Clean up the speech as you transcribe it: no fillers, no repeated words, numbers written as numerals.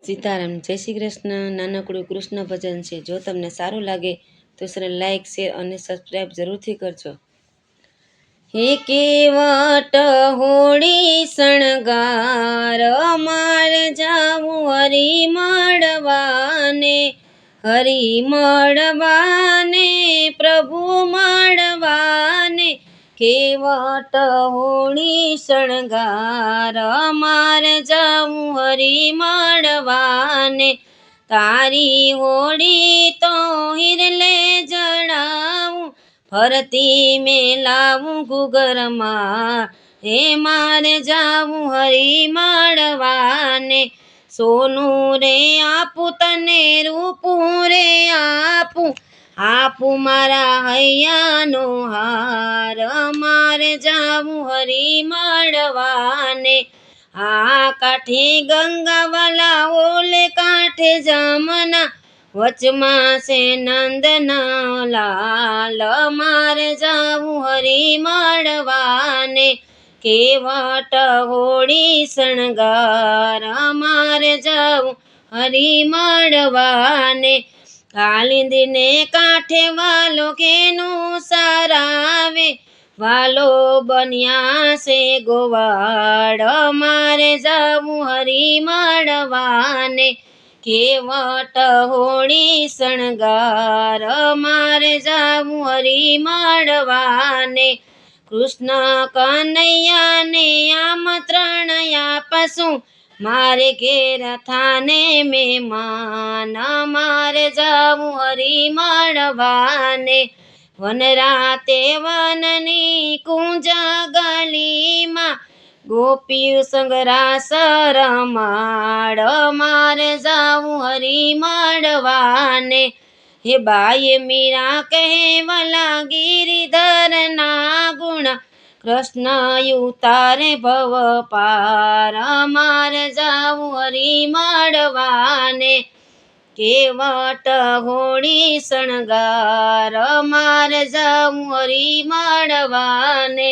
સીતારામ, જય શ્રી કૃષ્ણ। નાનકડું કૃષ્ણ ભજન છે। જો તમને સારું લાગે તો સર લાઈક, શેર અને સબસ્ક્રાઈબ જરૂરથી કરજો। હે કેવટ હોળી શણગાર, મારે જાવું હરી મળવાને, હરી મળવાને, પ્રભુ મળવાને। કેવટ હોળી શણગાર, મારે જાવું હરી મળવાને। તારી હોળી તો હિરલે જણાવું, ફરતી મેલાવું ઘૂઘરમાં, હે મારે જાવું હરી મળવાને। સોનું રે આપું તને, રૂપું રે આપું, આપું મારા હૈયાનો હાર, મારે જાવું હરી મળવાને। આ કાંઠે ગંગાવાલા, ઓલે કાંઠે જમના, વચમાં છે નંદના લાલ, મારે જાવું હરી મળવાને। કેવટ હોળી શણગાર, મારે જાવું હરી મળવાને। કાલિંદીને કાંઠે વાલો કેનું સારાવે, વાલો બન્યા છે ગોવાળ, મારે જાવું હરી મળવાને। કેવટ હોળી શણગાર, મારે જાવું હરી મળવાને। કૃષ્ણ કનૈયાને આમંત્રણ આપશું, મારે ઘેર થાને મહેમાન, મારે જાવું હરી મળવાને। વનરાતે વનની કુંજ ગલીમાં, ગોપીઓ સંગ રાસ રમાડ, મારે જાવું હરી મળવાને। હે બાઈ મીરા કહેવલા ગિરિધર ના ગુણ, કૃષ્ણ ઉતારે ભવ પાર, મારે જાવું હરી મળવાને। કેવટ હોળી શણગાર, મારે જાવું હરી મળવાને।